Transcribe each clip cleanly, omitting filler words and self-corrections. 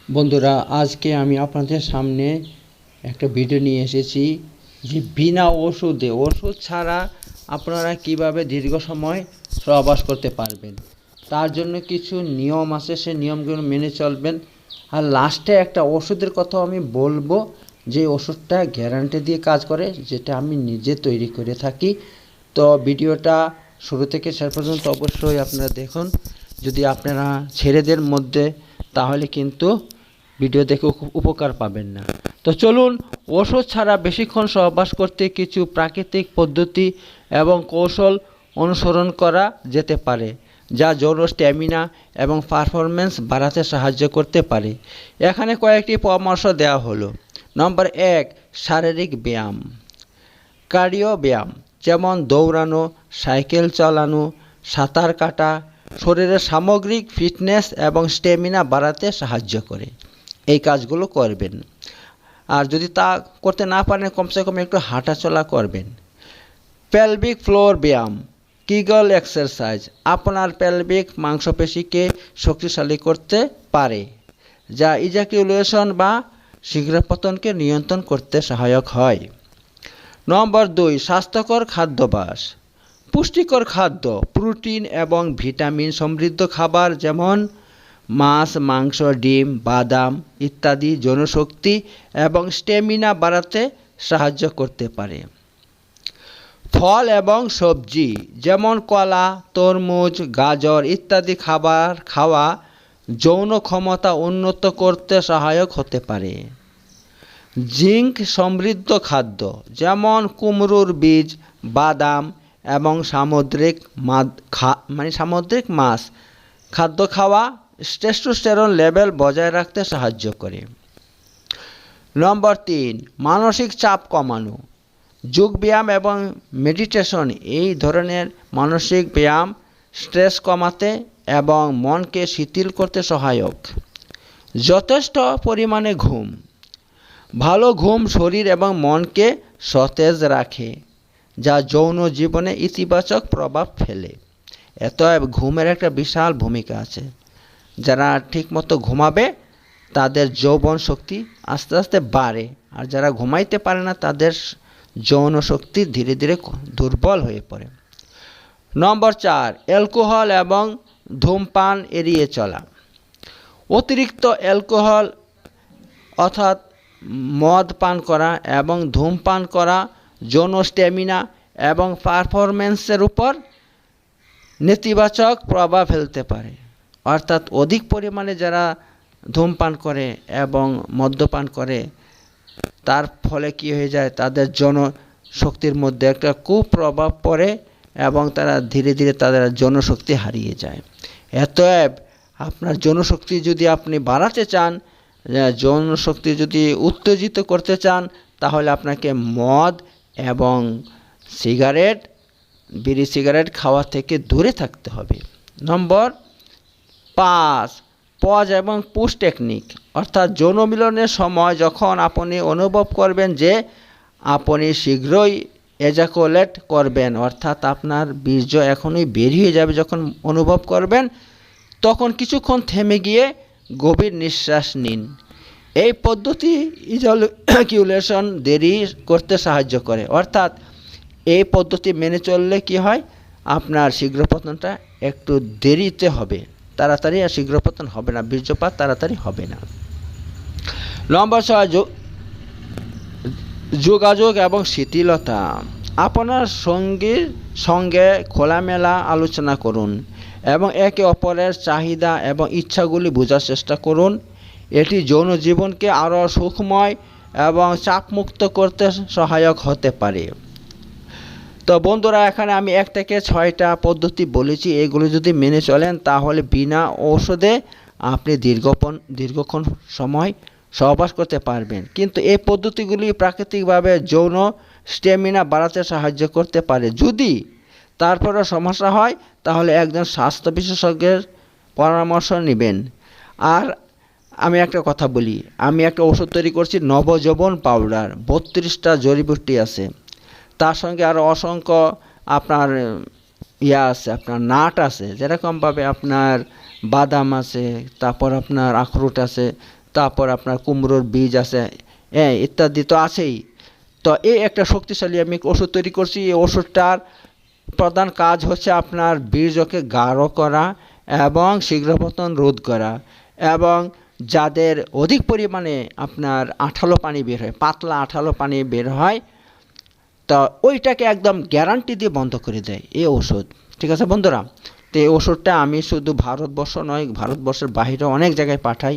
বন্ধুরা, আজকে আমি আপনাদের সামনে একটা ভিডিও নিয়ে এসেছি যে বিনা ওষুধ ছাড়া আপনারা কিভাবে দীর্ঘ সময় সহবাস করতে পারবেন। তার জন্য কিছু নিয়ম আছে, সেই নিয়মগুলো মেনে চলবেন। আর লাস্টে একটা ওষুধের কথা আমি বলবো, যে ওষুধটা গ্যারান্টি দিয়ে কাজ করে, যেটা আমি নিজে তৈরি করে থাকি। তো ভিডিওটা শুরু থেকে শেষ পর্যন্ত অবশ্যই আপনারা দেখুন। যদি আপনারা ছেলেদের মধ্যে, তাহলে কিন্তু ভিডিও দেখে উপকার পাবেন না। তো চলুন, ওষুধ ছাড়া বেশিক্ষণ সহবাস করতে কিছু প্রাকৃতিক পদ্ধতি এবং কৌশল অনুসরণ করা যেতে পারে, যা যৌন স্ট্যামিনা এবং পারফরম্যান্স বাড়াতে সাহায্য করতে পারে। এখানে কয়েকটি পরামর্শ দেওয়া হলো। নম্বর 1, শারীরিক ব্যায়াম। কার্ডিও ব্যায়াম যেমন দৌড়ানো, সাইকেল চালানো, সাঁতার কাটা শরীরের সামগ্রিক ফিটনেস এবং স্ট্যামিনা বাড়াতে সাহায্য করে। এই কাজগুলো করবেন। আর যদি তা করতে না পারেন, কমসে কম একটু হাঁটাচলা করবেন। পেলভিক ফ্লোর ব্যায়াম, কিগল এক্সারসাইজ আপনার পেলভিক মাংসপেশিকে শক্তিশালী করতে পারে, যা ইজাকুলেশন বা শীঘ্রপতনকে নিয়ন্ত্রণ করতে সহায়ক হয়। নম্বর 2, স্বাস্থ্যকর খাদ্যাভ্যাস। পুষ্টিকর খাদ্য, প্রোটিন এবং ভিটামিন সমৃদ্ধ খাবার যেমন মাছ, মাংস, ডিম, বাদাম ইত্যাদি যৌনশক্তি এবং স্ট্যামিনা বাড়াতে সাহায্য করতে পারে। ফল এবং সবজি যেমন কলা, তরমুজ, গাজর ইত্যাদি খাবার খাওয়া যৌন ক্ষমতা উন্নত করতে সহায়ক হতে পারে। জিঙ্ক সমৃদ্ধ খাদ্য যেমন কুমড়োর বীজ, বাদাম এবং সামুদ্রিক মাছ খাদ্য খাওয়া টেস্টোস্টেরন লেভেল বজায় রাখতে সাহায্য করে। নম্বর 3, মানসিক চাপ কমানো। যোগব্যায়াম এবং মেডিটেশন এই ধরনের মানসিক ব্যায়াম স্ট্রেস কমাতে এবং মনকে শিথিল করতে সহায়ক। যথেষ্ট পরিমাণে ঘুম। ভালো ঘুম শরীর এবং মনকে সতেজ রাখে, যা যৌন জীবনে ইতিবাচক প্রভাব ফেলে। অতএব ঘুমের একটা বিশাল ভূমিকা আছে। যারা ঠিকমতো ঘুমাবে তাদের যৌবন শক্তি আস্তে আস্তে বাড়ে, আর যারা ঘুমাইতে পারে না তাদের যৌন শক্তি ধীরে ধীরে দুর্বল হয়ে পড়ে। নম্বর 4, অ্যালকোহল এবং ধূমপান এড়িয়ে চলা। অতিরিক্ত অ্যালকোহল অর্থাৎ মদ পান করা এবং ধূমপান করা যৌন স্ট্যামিনা এবং পারফরম্যান্সের উপর নেতিবাচক প্রভাব ফেলতে পারে। অর্থাৎ অধিক পরিমাণে যারা ধূমপান করে এবং মদ্যপান করে, তার ফলে কী হয়ে যায়, তাদের যৌন শক্তির মধ্যে একটা কুপ্রভাব পড়ে এবং তারা ধীরে ধীরে তাদের যৌন শক্তি হারিয়ে যায়। অতএব আপনার যৌন শক্তি যদি আপনি বাড়াতে চান, যৌন শক্তি যদি উত্তেজিত করতে চান, তাহলে আপনাকে মদ এবং বিড়ি সিগারেট খাওয়া থেকে দূরে থাকতে হবে। নম্বর 5, পজ এবং পুশ টেকনিক। অর্থাৎ যৌন মিলনের সময় যখন আপনি অনুভব করবেন যে আপনি শীঘ্রই এজাকুলেট করবেন, অর্থাৎ আপনার বীর্য এখনই বেরিয়ে যাবে, যখন অনুভব করবেন তখন কিছুক্ষণ থেমে গিয়ে গভীর নিঃশ্বাস নিন। এই পদ্ধতি ইজাকুলেশন দেরি করতে সাহায্য করে। অর্থাৎ এই পদ্ধতি মেনে চললে কি হয়, আপনার শীঘ্রপতনটা একটু দেরিতে হবে, তাড়াতাড়ি আর শীঘ্রপতন হবে না, বীর্যপাত তাড়াতাড়ি হবে না। নম্বর 6, যোগাযোগ এবং শিথিলতা। আপনার সঙ্গীর সঙ্গে খোলামেলা আলোচনা করুন এবং একে অপরের চাহিদা এবং ইচ্ছাগুলি বোঝার চেষ্টা করুন। এটি যৌন জীবনকে আরও সুখময় এবং চাপমুক্ত করতে সহায়ক হতে পারে। তো বন্ধুরা, এখানে আমি 1 থেকে 6টা পদ্ধতি বলেছি। এগুলো যদি মেনে চলেন তাহলে বিনা ঔষধে আপনি দীর্ঘক্ষণ সময় সহবাস করতে পারবেন। কিন্তু এই পদ্ধতিগুলি প্রাকৃতিকভাবে যৌন স্ট্যামিনা বাড়াতে সাহায্য করতে পারে। যদি তারপরেও সমস্যা হয় তাহলে একজন স্বাস্থ্য বিশেষজ্ঞের পরামর্শ নেবেন। আর আমি একটা কথা বলি, আমি একটা ওষুধ তৈরি করছি, নবযৌবন পাউডার। 32টা জড়িবুটি আছে, তার সঙ্গে আরও অসংখ্য আপনার আছে, আপনার নাট আছে, যেরকমভাবে আপনার বাদাম আছে, তারপর আপনার আখরোট আছে, তারপর আপনার কুমড়োর বীজ আছে, হ্যাঁ, ইত্যাদি তো আছেই। তো এই একটা শক্তিশালী আমি ওষুধ তৈরি করছি। এই ওষুধটার প্রধান কাজ হচ্ছে আপনার বীর্যকে গাঢ় করা এবং শীঘ্রপতন রোধ করা, এবং যাদের অধিক পরিমাণে আপনার আঠালো পানি বের হয়, পাতলা আঠালো পানি বের হয়, তো ওইটাকে একদম গ্যারান্টি দিয়ে বন্ধ করে দেয় এই ওষুধ। ঠিক আছে বন্ধুরা, তো এই ওষুধটা আমি শুধু ভারতবর্ষ নয়, ভারতবর্ষের বাইরেও অনেক জায়গায় পাঠাই।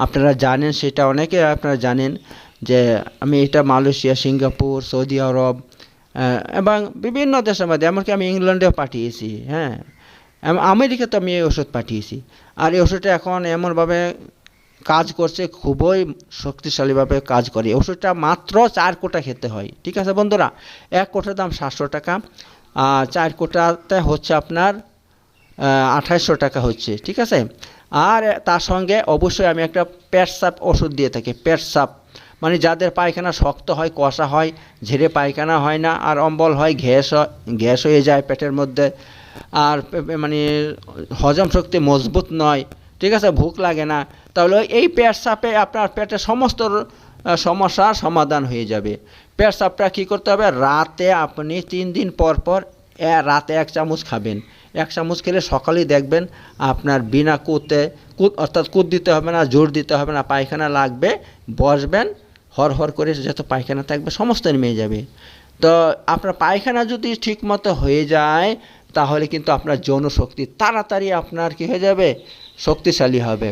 আপনারা জানেন, সেটা অনেকে আপনারা জানেন যে আমি এটা মালয়েশিয়া, সিঙ্গাপুর, সৌদি আরব এবং বিভিন্ন দেশের মধ্যে, এমনকি আমি ইংল্যান্ডেও পাঠিয়েছি, হ্যাঁ, আমেরিকাতে আমি এই ওষুধ পাঠিয়েছি। আর এই ওষুধটা এখন এমনভাবে কাজ করছে, খুবই শক্তিশালীভাবে কাজ করে। এই ওষুধটা মাত্র 4 কোটা খেতে হয়। ঠিক আছে বন্ধুরা, 1 কোটার দাম 700 টাকা, আর 4 কোটাতে হচ্ছে আপনার 2800 টাকা হচ্ছে। ঠিক আছে, আর তার সঙ্গে অবশ্যই আমি একটা পেট সাপ ওষুধ দিয়ে থাকি। পেট সাপ মানে যাদের পায়খানা শক্ত হয়, কষা হয়, ঝেড়ে পায়খানা হয় না, আর অম্বল হয়, গ্যাস হয়ে যায় পেটের মধ্যে, আর মানে হজম শক্তি মজবুত নয়, ঠিক আছে, ভুক লাগে না, তাহলে এই পেট সাপে আপনার পেটের সমস্ত সমস্যার সমাধান হয়ে যাবে। পেট সাপটা কী করতে হবে, রাতে আপনি 3 দিন পর পর রাতে 1 চামচ খাবেন। 1 চামচ খেলে সকালেই দেখবেন আপনার বিনা অর্থাৎ কুদ দিতে হবে না, জোর দিতে হবে না, পায়খানা লাগবে, বসবেন, হর করে যত পায়খানা থাকবে সমস্ত নেমে যাবে। তো আপনার পায়খানা যদি ঠিকমতো হয়ে যায়, তাহলে কিন্তু আপনার যৌন শক্তি তাড়াতাড়ি আপনার কী হয়ে যাবে, শক্তিশালী হবে,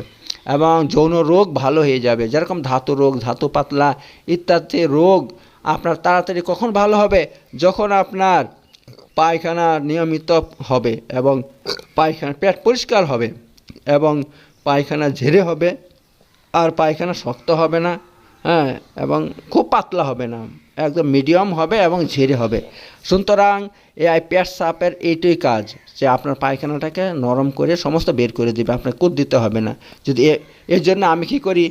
এবং যৌন রোগ ভালো হয়ে যাবে। যেরকম ধাতু রোগ, ধাতু পাতলা ইত্যাদি রোগ আপনার তাড়াতাড়ি কখন ভালো হবে, যখন আপনার পায়খানা নিয়মিত হবে, এবং পায়খানা পেট পরিষ্কার হবে, এবং পায়খানা ঝেড়ে হবে, আর পায়খানা শক্ত হবে না, হ্যাঁ, এবং খুব পাতলা হবে না, একদম মিডিয়াম হবে এবং ঝেড়ে হবে। সুতরাং এই পেট সাপের এইটাই কাজ, যে আপনার পায়খানাটাকে নরম করে সমস্ত বের করে দেবে, আপনার কুদ দিতে হবে না। যদি এর জন্য আমি কী করি,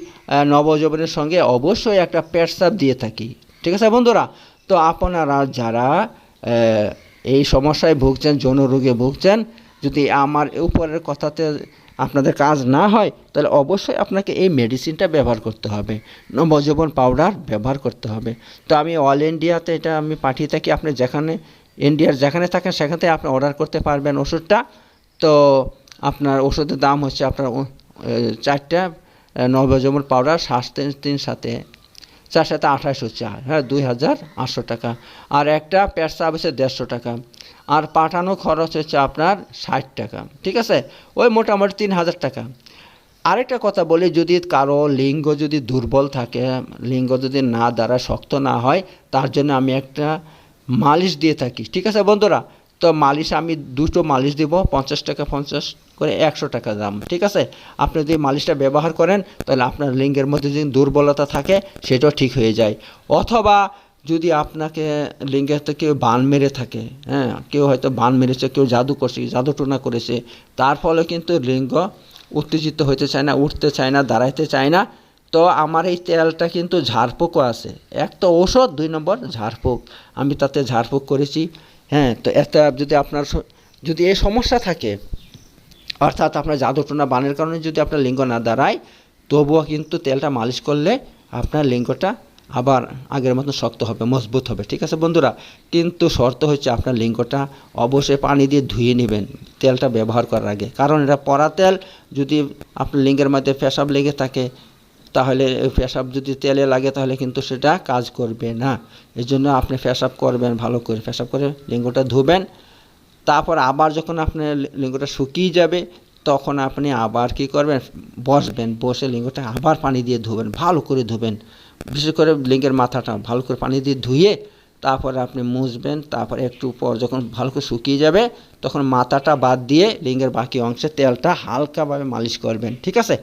নবযৌবনের সঙ্গে অবশ্যই একটা পেট সাপ দিয়ে থাকি। ঠিক আছে বন্ধুরা, তো আপনারা যারা এই সমস্যায় ভুগছেন, যৌন রোগে ভুগছেন, যদি আমার উপরের কথাতে আপনাদের কাজ না হয়, তাহলে অবশ্যই আপনাকে এই মেডিসিনটা ব্যবহার করতে হবে, নবযৌবন পাউডার ব্যবহার করতে হবে। তো আমি অল ইন্ডিয়াতে এটা আমি পাঠিয়ে থাকি। আপনি যেখানে ইন্ডিয়ার যেখানে থাকেন সেখান থেকে আপনি অর্ডার করতে পারবেন ওষুধটা। তো আপনার ওষুধের দাম হচ্ছে আপনার 4টা নবযৌবন পাউডার 3 সাথে 4 সাথে 28 হচ্ছে, হ্যাঁ, 2800 টাকা। আর একটা পেট সাপ হচ্ছে 150 টাকা, আর পাঠানো খরচ হচ্ছে আপনার 60 টাকা। ঠিক আছে, ওই মোটামুটি 3000 টাকা। আরেকটা কথা বলি, যদি কারো লিঙ্গ যদি দুর্বল থাকে, লিঙ্গ যদি না দ্বারা শক্ত না হয়, তার জন্য আমি একটা মালিশ দিয়ে থাকি। ঠিক আছে বন্ধুরা, তো মালিশ আমি 2টো মালিশ দিব, 50 টাকা 50 করে, 100 টাকা দাম। ঠিক আছে, আপনি যদি মালিশটা ব্যবহার করেন, তাহলে আপনার লিঙ্গের মধ্যে যদি দুর্বলতা থাকে সেটাও ঠিক হয়ে যায়। অথবা যদি আপনাকে লিঙ্গের থেকে কেউ বান মেরে থাকে, হ্যাঁ, কেউ হয়তো বান মেরেছে, কেউ জাদু করছে, জাদুটোনা করেছে, তার ফলে কিন্তু লিঙ্গ উত্তেজিত হতে চায় না, উঠতে চায় না, দাঁড়াইতে চায় না, তো আমার এই তেলটা কিন্তু ঝাড়ফুঁকও আছে। এক তো ঔষধ, 2 নম্বর ঝাড়ফুঁক, আমি তাতে ঝাড়ফুঁক করেছি। হ্যাঁ, তো এটা যদি আপনার যদি এই সমস্যা থাকে, অর্থাৎ আপনার জাদুটোনা বানের কারণে যদি আপনার লিঙ্গ না দাঁড়ায়, তবুও কিন্তু তেলটা মালিশ করলে আপনার লিঙ্গটা আবার আগের মতো শক্ত হবে, মজবুত হবে। ঠিক আছে বন্ধুরা, কিন্তু শর্ত হচ্ছে আপনার লিঙ্গটা অবশ্যই পানি দিয়ে ধুয়ে নেবেন তেলটা ব্যবহার করার আগে, কারণ এটা পরা তেল। যদি আপনার লিঙ্গের মধ্যে পেশাব লেগে থাকে, তাহলে পেশাব যদি তেলে লাগে, তাহলে কিন্তু সেটা কাজ করবে না। এই জন্য আপনি পেশাব করবেন, ভালো করে পেশাব করে লিঙ্গটা ধুবেন। তারপর আবার যখন আপনার লিঙ্গটা শুকিয়ে যাবে, তখন আপনি আবার কি করবেন, বসবেন, বসে লিঙ্গটা আবার পানি দিয়ে ধুবেন, ভালো করে ধুবেন, বিশেষ করে লিঙ্গের মাথাটা ভালো করে পানি দিয়ে ধুয়ে তারপরে আপনি মুছবেন। তারপর একটু পর যখন ভালো করে শুকিয়ে যাবে, তখন মাথাটা বাদ দিয়ে লিঙ্গের বাকি অংশে তেলটা হালকাভাবে মালিশ করবেন। ঠিক আছে,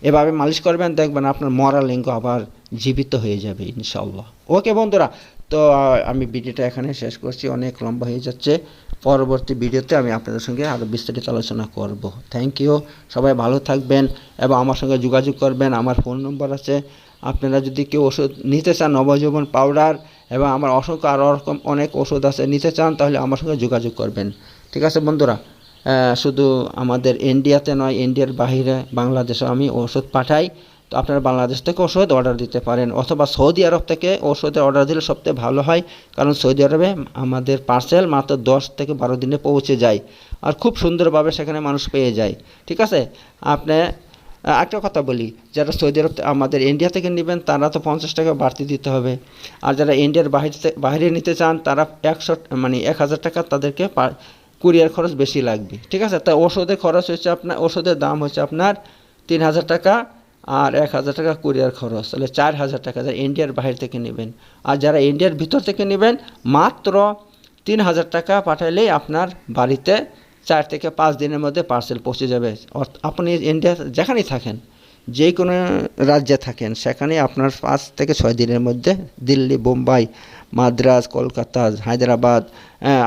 এভাবে মালিশ করবেন, দেখবেন আপনার মরা লিঙ্গ আবার জীবিত হয়ে যাবে ইনশাআল্লাহ। ওকে বন্ধুরা, তো আমি ভিডিওটা এখানে শেষ করছি, অনেক লম্বা হয়ে যাচ্ছে। পরবর্তী ভিডিওতে আমি আপনাদের সঙ্গে আরও বিস্তারিত আলোচনা করব। থ্যাংক ইউ, সবাই ভালো থাকবেন এবং আমার সঙ্গে যোগাযোগ করবেন। আমার ফোন নম্বর আছে, আপনারা যদি কেউ ওষুধ নিতে চান, নবযৌবন পাউডার এবং আমার অসংখ্য আরও রকম অনেক ওষুধ আছে, নিতে চান, তাহলে আমার সঙ্গে যোগাযোগ করবেন। ঠিক আছে বন্ধুরা, শুধু আমাদের ইন্ডিয়াতে নয়, ইন্ডিয়ার বাইরে বাংলাদেশেও আমি ওষুধ পাঠাই। তো আপনারা বাংলাদেশ থেকে ওষুধ অর্ডার দিতে পারেন, অথবা সৌদি আরব থেকে ওষুধের অর্ডার দিলে সবথেকে ভালো হয়, কারণ সৌদি আরবে আমাদের পার্সেল মাত্র 10 থেকে 12 দিনে পৌঁছে যায়, আর খুব সুন্দরভাবে সেখানে মানুষ পেয়ে যায়। ঠিক আছে, আপনি একটা কথা বলি, যারা সৌদি আরব আমাদের ইন্ডিয়া থেকে নেবেন তারা তো 50 টাকা বাড়তি দিতে হবে, আর যারা ইন্ডিয়ার বাইরে নিতে চান তারা 1000 টাকা তাদেরকে কুরিয়ার খরচ বেশি লাগবে। ঠিক আছে, তা ওষুধের খরচ হচ্ছে আপনার, ওষুধের দাম হচ্ছে আপনার 3000 টাকা, আর 1000 টাকা কুরিয়ার খরচ, তাহলে 4000 টাকা যারা ইন্ডিয়ার বাইরে থেকে নেবেন। আর যারা ইন্ডিয়ার ভিতর থেকে নেবেন মাত্র 3000 টাকা পাঠাইলেই আপনার বাড়িতে 4 থেকে 5 দিনের মধ্যে পার্সেল পৌঁছে যাবে। আপনি ইন্ডিয়া যেখানেই থাকেন, যে কোনো রাজ্যে থাকেন, সেখানে আপনার 5 থেকে 6 দিনের মধ্যে দিল্লি, বোম্বাই, মাদ্রাজ, কলকাতা, হায়দ্রাবাদ,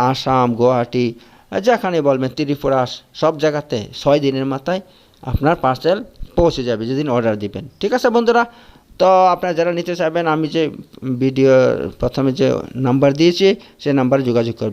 আসাম, গুয়াহাটি, যেখানে বলবেন, ত্রিপুরা, সব জায়গাতে 6 দিনের মাথায় আপনার পার্সেল পৌঁছে যাবে যেদিন অর্ডার দিবেন। ঠিক আছে বন্ধুরা, তো আপনারা যারা নিতে চাইবেন, আমি যে ভিডিও প্রথমে যে নাম্বার দিয়েছি সেই নাম্বারে যোগাযোগ করবেন।